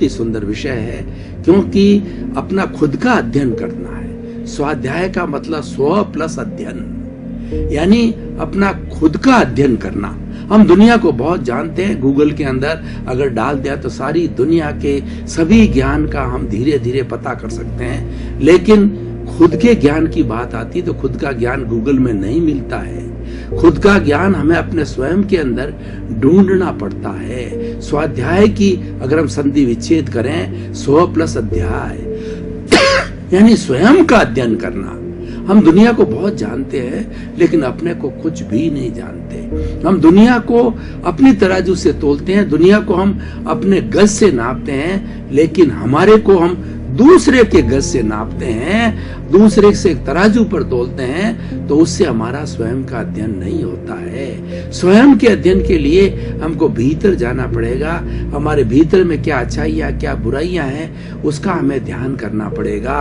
ही सुंदर विषय है, क्योंकि अपना खुद का अध्ययन करना है। स्वाध्याय का मतलब स्व प्लस अध्ययन, यानी अपना खुद का अध्ययन करना। हम दुनिया को बहुत जानते हैं, गूगल के अंदर अगर डाल दिया तो सारी दुनिया के सभी ज्ञान का हम धीरे धीरे पता कर सकते हैं, लेकिन खुद के ज्ञान की बात आती तो खुद का ज्ञान गूगल में नहीं मिलता है। खुद का ज्ञान हमें अपने स्वयं के अंदर ढूंढना पड़ता है। स्वाध्याय की अगर हम संधि विच्छेद करें, स्व प्लस अध्याय यानी स्वयं का अध्ययन करना। हम दुनिया को बहुत जानते हैं, लेकिन अपने को कुछ भी नहीं जानते। हम दुनिया को अपनी तराजू से तोलते हैं, दुनिया को हम अपने गज से नापते हैं, लेकिन हमारे को हम दूसरे के गज से नापते हैं, दूसरे से तराजू पर तोलते हैं, तो उससे हमारा स्वयं का अध्ययन नहीं होता है। स्वयं के अध्ययन के लिए हमको भीतर जाना पड़ेगा। हमारे भीतर में क्या अच्छाइयाँ क्या बुराइयां हैं, उसका हमें ध्यान करना पड़ेगा।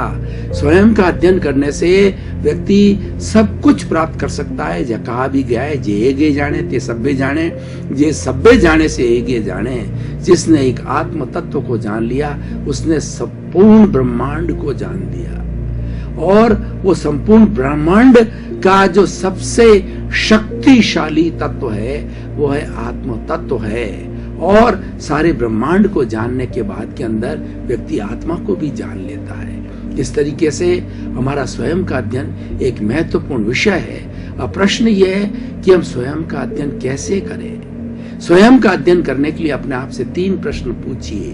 स्वयं का अध्ययन करने से व्यक्ति सब कुछ प्राप्त कर सकता है। जो कहा भी गया है, जे एगे जाने ते सब्बे जाने, जे सब्बे जाने से एगे जाने। जिसने एक आत्म तत्व को जान लिया, उसने संपूर्ण ब्रह्मांड को जान लिया। और वो संपूर्ण ब्रह्मांड का जो सबसे शक्तिशाली तत्व है, वो है आत्म तत्व है। और सारे ब्रह्मांड को जानने के बाद के अंदर व्यक्ति आत्मा को भी जान लेता है। इस तरीके से हमारा स्वयं का अध्ययन एक महत्वपूर्ण विषय है। अब प्रश्न ये है कि हम स्वयं का अध्ययन कैसे करें। स्वयं का अध्ययन करने के लिए अपने आप से 3 प्रश्न पूछिए।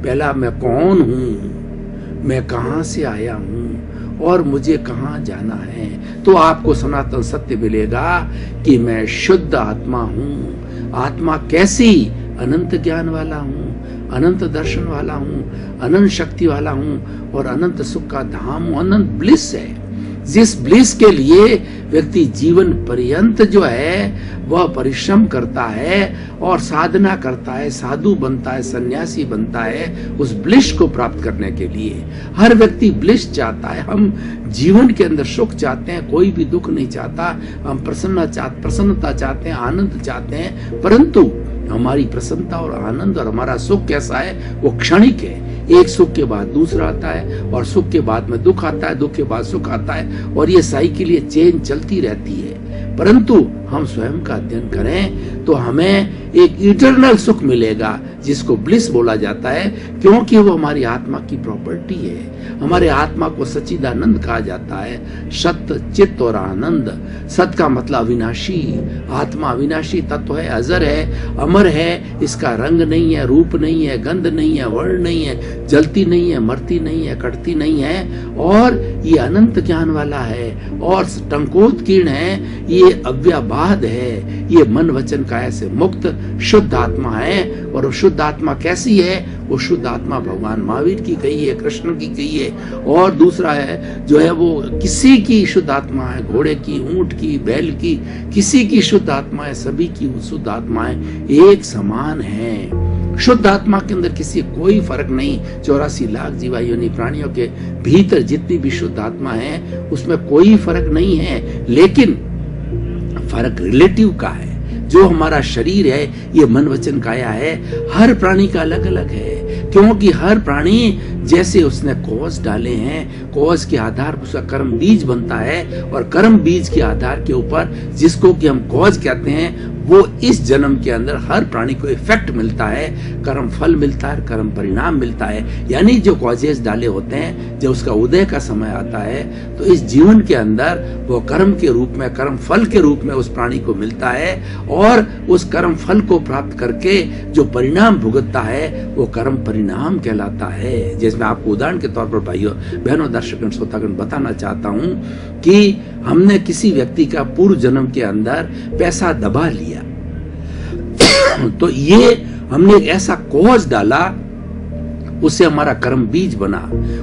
पहला, मैं कौन हूं, मैं कहां से आया हूं और मुझे कहां जाना है। तो आपको सनातन सत्य मिलेगा कि मैं शुद्ध आत्मा हूं। आत्मा कैसी? अनंत ज्ञान वाला हूं, अनंत दर्शन वाला हूं, अनंत शक्ति वाला हूं और अनंत सुख का धाम हूं। अनंत ब्लिस है, जिस ब्लिस के लिए व्यक्ति जीवन पर्यंत जो है वह परिश्रम करता है और साधना करता है, साधु बनता है, सन्यासी बनता है, उस ब्लिस को प्राप्त करने के लिए। हर व्यक्ति ब्लिस चाहता है। हम जीवन के अंदर सुख चाहते हैं, कोई भी दुख नहीं चाहता। हम प्रसन्नता चाहते हैं, आनंद चाहते हैं, परंतु हमारी प्रसन्नता और आनंद और हमारा सुख कैसा है, वो क्षणिक है। एक सुख के बाद दूसरा आता है और सुख के बाद में दुख आता है, दुख के बाद सुख आता है, और ये साइकिल, ये चेन चलती रहती है। परंतु हम स्वयं का अध्ययन करें तो हमें एक इटर्नल सुख मिलेगा, जिसको ब्लिस बोला जाता है, क्योंकि वो हमारी आत्मा की प्रॉपर्टी है। हमारे आत्मा को सच्चिदानंद कहा जाता है। सत्य, चित्त और आनंद। सत्य का मतलब अविनाशी। आत्मा अविनाशी तत्व है, अजर है, अमर है। इसका रंग नहीं है, रूप नहीं है, गंध नहीं है, वर्ण नहीं है, जलती नहीं है, मरती नहीं है, कटती नहीं है, और ये अनंत ज्ञान वाला है और टंकोत्कीर्ण है। ये अव्याबाद है, ये मन वचन काया से मुक्त शुद्ध आत्मा है। और शुद्ध आत्मा कैसी है? वो शुद्ध आत्मा भगवान महावीर की कही है, कृष्ण की कही है। और दूसरा है जो है वो किसी की शुद्ध आत्मा है, घोड़े की, ऊंट की, बैल की, किसी की शुद्ध आत्मा है। सभी की शुद्ध आत्माएं एक समान है। शुद्ध आत्मा के अंदर किसी कोई फर्क नहीं। 84 लाख जीवा योनि प्राणियों के भीतर जितनी भी शुद्ध आत्मा है, उसमें कोई फर्क नहीं है, लेकिन फर्क रिलेटिव का है। जो हमारा शरीर है, ये मन वचन काया है, हर प्राणी का अलग अलग है। क्योंकि हर प्राणी जैसे उसने कॉज डाले हैं, कॉज के आधार पर उसका कर्म बीज बनता है, और कर्म बीज के आधार के ऊपर जिसको कि हम कॉज कहते हैं, वो इस जन्म के अंदर हर प्राणी को इफेक्ट मिलता है, कर्म फल मिलता है, कर्म परिणाम मिलता है। यानी जो कॉजेस डाले होते हैं, जब उसका उदय का समय आता है, तो इस जीवन के अंदर वो कर्म के रूप में, कर्म फल के रूप में उस प्राणी को मिलता है, और उस कर्म फल को प्राप्त करके जो परिणाम भुगतता है, वो कर्म परिणाम कहलाता है। जिसमें आपको उदाहरण के तौर पर भाइयों बहनों, दर्शकों, श्रोतागण बताना चाहता हूं कि हमने किसी व्यक्ति का पूर्व जन्म के अंदर पैसा दबा लिया, तो ये हमने एक ऐसा कॉज डाला, उससे हमारा कर्म बीज बना।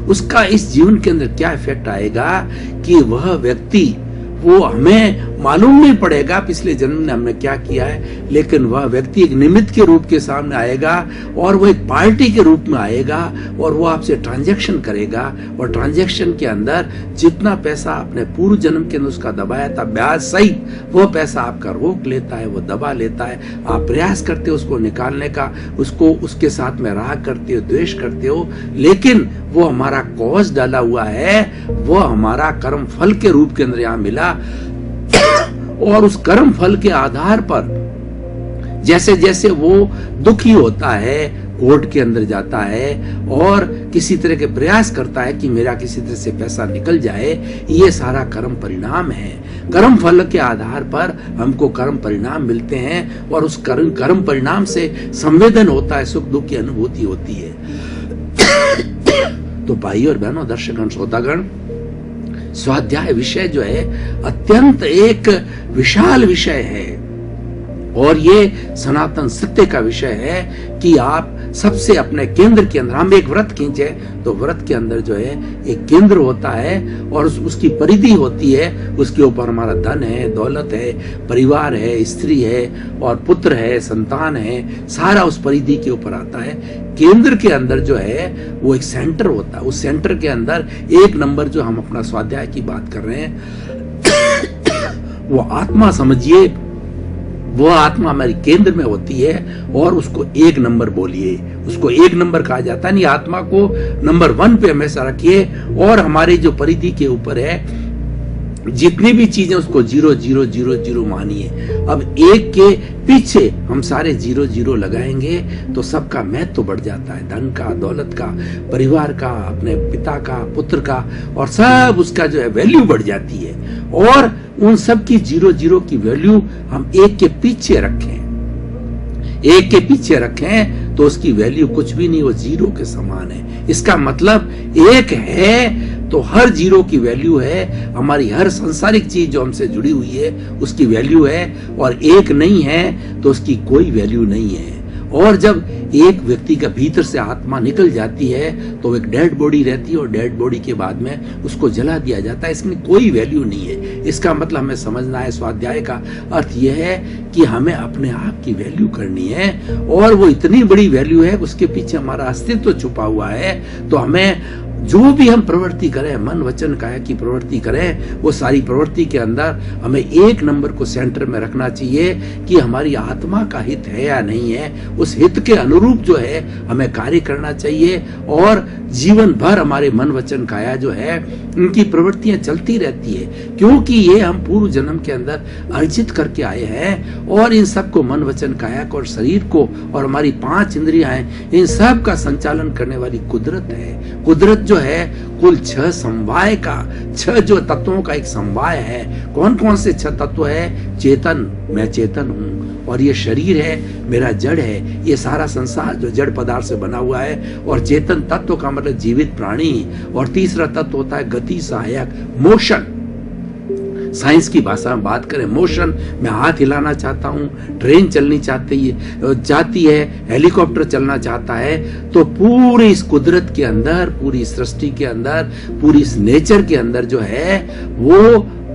उसका इस जीवन के अंदर क्या इफेक्ट आएगा कि वह व्यक्ति वो हमें मालूम नहीं पड़ेगा पिछले जन्म में हमने क्या किया है, लेकिन वह व्यक्ति एक निमित्त के रूप के सामने आएगा और वो एक पार्टी के रूप में आएगा और वो आपसे ट्रांजैक्शन करेगा, और ट्रांजैक्शन के अंदर जितना पैसा आपने पूर्व जन्म के अंदर उसका दबाया था ब्याज सहित, वो पैसा आपका रोक लेता है, वो दबा लेता है। आप प्रयास करते हो उसको निकालने का, उसको उसके साथ में राग करते हो, द्वेष करते हो, लेकिन वो हमारा कॉज डाला हुआ है, वो हमारा कर्म फल के रूप के अंदर यहाँ मिला। और उस कर्म फल के आधार पर जैसे जैसे वो दुखी होता है, कोर्ट के अंदर जाता है और किसी तरह के प्रयास करता है कि मेरा किसी तरह से पैसा निकल जाए, ये सारा कर्म परिणाम है। कर्म फल के आधार पर हमको कर्म परिणाम मिलते हैं और उस कर्म परिणाम से संवेदन होता है, सुख दुख की अनुभूति होती है। तो भाई और बहनों, दर्शकगण, श्रोतागण, स्वाध्याय विषय जो है अत्यंत एक विशाल विषय है और ये सनातन सत्य का विषय है कि आप सबसे अपने केंद्र के अंदर, हम एक व्रत खींचे तो व्रत के अंदर जो है एक केंद्र होता है और उसकी परिधि होती है, उसके ऊपर हमारा धन है, दौलत है, परिवार है, स्त्री है और पुत्र है, संतान है, सारा उस परिधि के ऊपर आता है। केंद्र के अंदर जो है वो एक सेंटर होता है, उस सेंटर के अंदर एक नंबर जो हम अपना स्वाध्याय की बात कर रहे हैं वो आत्मा समझिए, वो आत्मा हमारी केंद्र में होती है और उसको एक नंबर बोलिए, उसको एक नंबर कहा जाता है। नहीं, आत्मा को नंबर 1 पे हमेशा रखिए और हमारे जो परिधि के ऊपर है जितनी भी चीजें उसको 0 0 0 0 मानिए। अब एक के पीछे हम सारे 0 0 लगाएंगे तो सबका महत्व तो बढ़ जाता है, धन का, दौलत का, परिवार का, अपने पिता का, पुत्र का, और सब उसका जो है वैल्यू बढ़ जाती है। और उन सब की 0 0 की वैल्यू हम एक के पीछे रखें, एक के पीछे रखें तो उसकी वैल्यू कुछ भी नहीं, वो 0 के समान है। इसका मतलब एक है तो हर 0 की वैल्यू है, हमारी हर सांसारिक चीज जो हमसे जुड़ी हुई है उसकी वैल्यू है, और एक नहीं है तो उसकी कोई वैल्यू नहीं है। और जब एक व्यक्ति का भीतर से आत्मा निकल जाती है तो एक डेड बॉडी रहती है और डेड बॉडी के बाद में उसको जला दिया जाता है, इसमें कोई वैल्यू नहीं है। इसका मतलब हमें समझना है, स्वाध्याय का अर्थ यह है कि हमें अपने आप की वैल्यू करनी है और वो इतनी बड़ी वैल्यू है, उसके पीछे हमारा अस्तित्व छुपा हुआ है। तो हमें जो भी हम प्रवृत्ति करें, मन वचन काया की प्रवृत्ति करें, वो सारी प्रवृत्ति के अंदर हमें एक नंबर को सेंटर में रखना चाहिए कि हमारी आत्मा का हित है या नहीं है। उस हित के अनुरूप जो है हमें कार्य करना चाहिए और जीवन भर हमारे मन वचन काया जो है उनकी प्रवृत्तियां चलती रहती है, क्योंकि ये हम पूर्व जन्म के अंदर अर्जित करके आए हैं। और इन सबको, मन वचन काया को और शरीर को और हमारी 5 इंद्रियां हैं, इन सब का संचालन करने वाली कुदरत है। कुदरत जो है कुल 6 समवाय का, 6 जो तत्वों का एक समवाय है। कौन कौन से 6 तत्व है? चेतन, मैं चेतन हूँ, और ये शरीर है, मेरा जड़ है, ये सारा संसार जो जड़ पदार्थ से बना हुआ है। और चेतन तत्व का मतलब जीवित प्राणी। और तीसरा तत्व होता है गति सहायक, मोशन। साइंस की भाषा में बात करें, मोशन, मैं हाथ हिलाना चाहता हूँ, ट्रेन चलनी चाहती है, हेलीकॉप्टर चलना चाहता है, तो पूरी इस कुदरत के अंदर, पूरी सृष्टि के अंदर, पूरी इस नेचर के अंदर जो है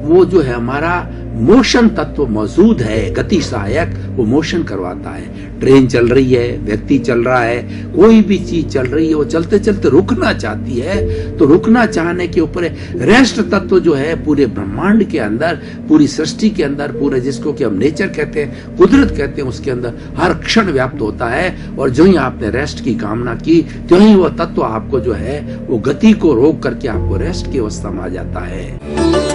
वो जो है हमारा मोशन तत्व मौजूद है। गति सहायक वो मोशन करवाता है। ट्रेन चल रही है, व्यक्ति चल रहा है, कोई भी चीज चल रही है, वो चलते चलते रुकना चाहती है, तो रुकना चाहने के ऊपर रेस्ट तत्व जो है पूरे ब्रह्मांड के अंदर, पूरी सृष्टि के अंदर, पूरे जिसको कि हम नेचर कहते हैं, कुदरत कहते हैं, उसके अंदर हर क्षण व्याप्त होता है। और जो ही आपने रेस्ट की कामना की, तो ही वो तत्व आपको जो है वो गति को रोक करके आपको रेस्ट की अवस्था में आ जाता है।